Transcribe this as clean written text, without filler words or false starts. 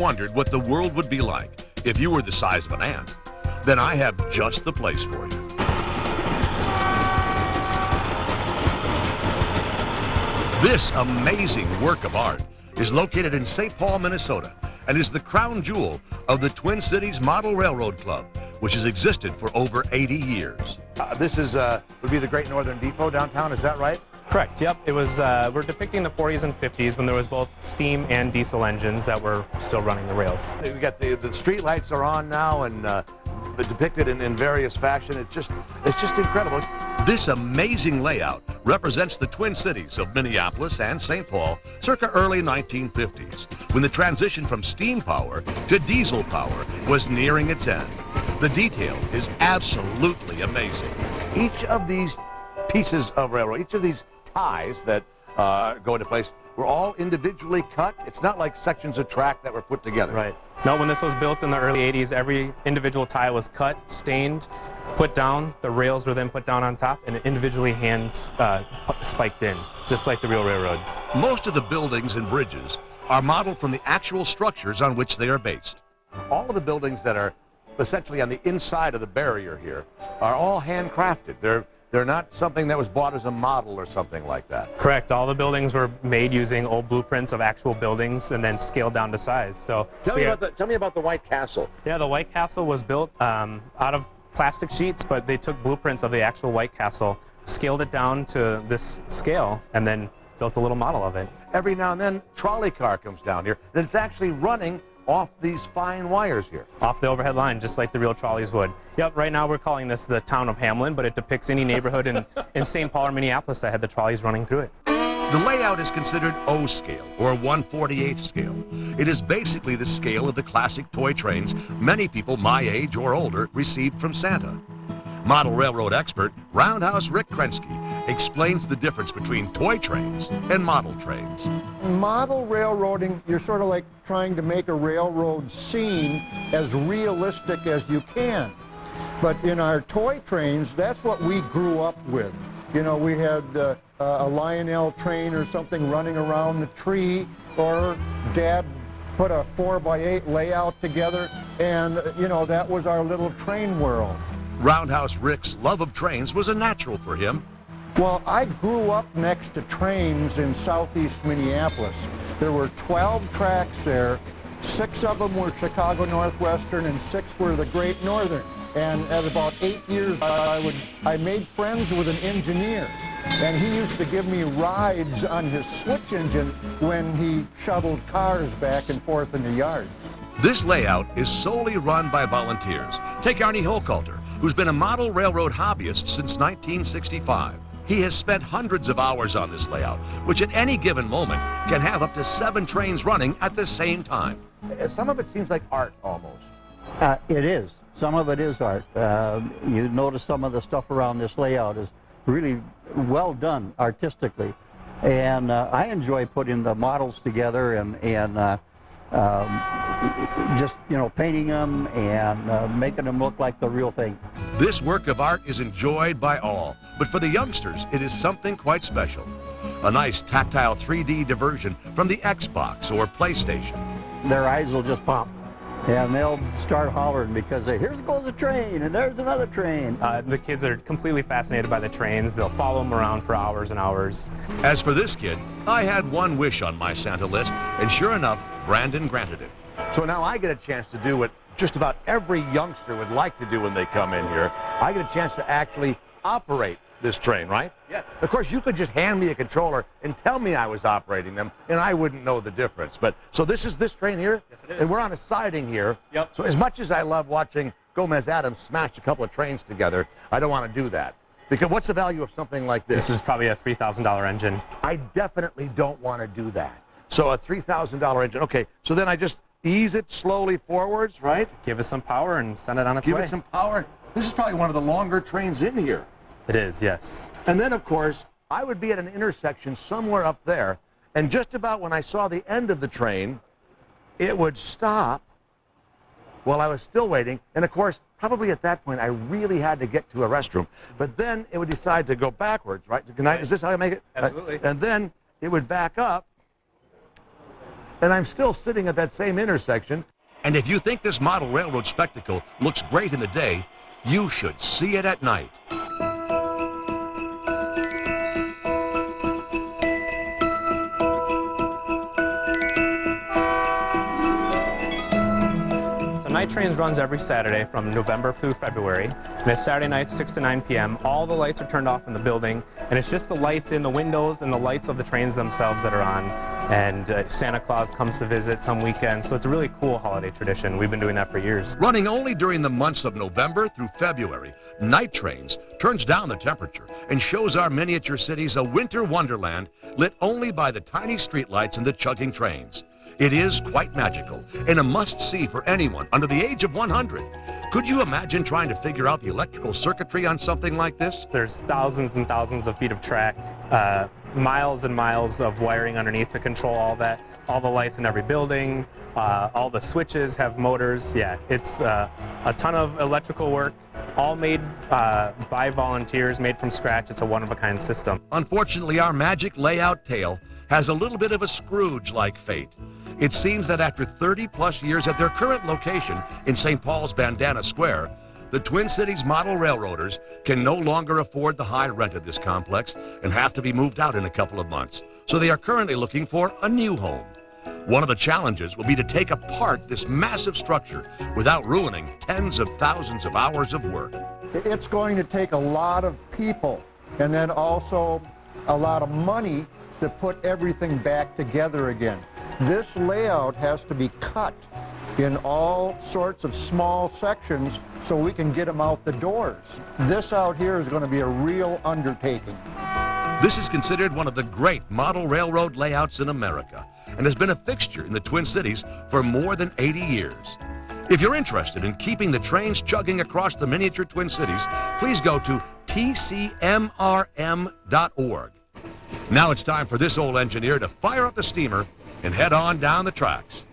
Wondered what the world would be like if you were the size of an ant? Then I have just the place for you. This amazing work of art is located in St. Paul, Minnesota, and is the crown jewel of the Twin Cities Model Railroad Club, which has existed for over 80 years. This would be the Great Northern Depot downtown, is that right? Correct, yep. It was, we're depicting the 40s and 50s when there was both steam and diesel engines that were still running the rails. We got the street lights are on now and depicted in various fashion. It's just incredible. This amazing layout represents the Twin Cities of Minneapolis and St. Paul circa early 1950s, when the transition from steam power to diesel power was nearing its end. The detail is absolutely amazing. Each of these pieces of railroad, each of these ties that go into place were all individually cut. It's not like sections of track that were put together. Right. No, when this was built in the early 80s, every individual tie was cut, stained, put down. The rails were then put down on top and individually spiked in, just like the real railroads. Most of the buildings and bridges are modeled from the actual structures on which they are based. All of the buildings that are essentially on the inside of the barrier here are all handcrafted. They're not something that was bought as a model or something like that. Correct. All the buildings were made using old blueprints of actual buildings and then scaled down to size. So tell me about the White Castle. Yeah, the White Castle was built out of plastic sheets, but they took blueprints of the actual White Castle, scaled it down to this scale, and then built a little model of it. Every now and then, trolley car comes down here, and it's actually running off these fine wires here. Off the overhead line, just like the real trolleys would. Yep, right now we're calling this the town of Hamlin, but it depicts any neighborhood in St. Paul or Minneapolis that had the trolleys running through it. The layout is considered O scale, or 1/48 scale. It is basically the scale of the classic toy trains many people my age or older received from Santa. Model railroad expert Roundhouse Rick Krensky explains the difference between toy trains and model trains. Model railroading, you're sort of like trying to make a railroad scene as realistic as you can. But in our toy trains, that's what we grew up with. You know, we had a Lionel train or something running around the tree, or Dad put a 4x8 layout together, and, you know, that was our little train world. Roundhouse Rick's love of trains was a natural for him. Well, I grew up next to trains in southeast Minneapolis. There were 12 tracks there. 6 of them were Chicago Northwestern and 6 were the Great Northern. And at about 8 years, I made friends with an engineer. And he used to give me rides on his switch engine when he shuttled cars back and forth in the yards. This layout is solely run by volunteers. Take Arnie Holkalter, who's been a model railroad hobbyist since 1965. He has spent hundreds of hours on this layout, which at any given moment can have up to 7 trains running at the same time. Some of it seems like art almost. It is. Some of it is art. You notice some of the stuff around this layout is really well done artistically. And I enjoy putting the models together and just, you know, painting them and making them look like the real thing. This work of art is enjoyed by all, but for the youngsters, it is something quite special. A nice tactile 3D diversion from the Xbox or PlayStation. Their eyes will just pop, and they'll start hollering because here goes a train, and there's another train. The kids are completely fascinated by the trains. They'll follow them around for hours and hours. As for this kid, I had one wish on my Santa list, and sure enough, Brandon granted it. So now I get a chance to do what just about every youngster would like to do when they come in here. I get a chance to actually operate this train, right? Yes. Of course, you could just hand me a controller and tell me I was operating them, and I wouldn't know the difference. But so this is this train here? Yes, it is. And we're on a siding here. Yep. So as much as I love watching Gomez Adams smash a couple of trains together, I don't want to do that. Because what's the value of something like this? This is probably a $3,000 engine. I definitely don't want to do that. So a $3,000 engine. Okay, so then I just ease it slowly forwards, right? Give it some power and send it on its way. Give it some power. This is probably one of the longer trains in here. It is, yes. And then, of course, I would be at an intersection somewhere up there, and just about when I saw the end of the train, it would stop while I was still waiting. And, of course, probably at that point, I really had to get to a restroom. But then it would decide to go backwards, right? Is this how I make it? Absolutely. And then it would back up, and I'm still sitting at that same intersection. And if you think this model railroad spectacle looks great in the day, you should see it at night. Night Trains runs every Saturday from November through February, and it's Saturday nights 6 to 9 p.m. All the lights are turned off in the building, and it's just the lights in the windows and the lights of the trains themselves that are on. And Santa Claus comes to visit some weekends, so it's a really cool holiday tradition. We've been doing that for years. Running only during the months of November through February, Night Trains turns down the temperature and shows our miniature cities a winter wonderland lit only by the tiny streetlights and the chugging trains. It is quite magical and a must-see for anyone under the age of 100. Could you imagine trying to figure out the electrical circuitry on something like this? There's thousands and thousands of feet of track, miles and miles of wiring underneath to control all that, all the lights in every building, all the switches have motors. Yeah, it's a ton of electrical work, all made by volunteers, made from scratch. It's a one-of-a-kind system. Unfortunately, our magic layout tale has a little bit of a Scrooge-like fate. It seems that after 30-plus years at their current location in St. Paul's Bandana Square, the Twin Cities model railroaders can no longer afford the high rent of this complex and have to be moved out in a couple of months. So they are currently looking for a new home. One of the challenges will be to take apart this massive structure without ruining tens of thousands of hours of work. It's going to take a lot of people and then also a lot of money to put everything back together again. This layout has to be cut in all sorts of small sections so we can get them out the doors. This out here is going to be a real undertaking. This is considered one of the great model railroad layouts in America and has been a fixture in the Twin Cities for more than 80 years. If you're interested in keeping the trains chugging across the miniature Twin Cities, please go to tcmrm.org. Now it's time for this old engineer to fire up the steamer and head on down the tracks.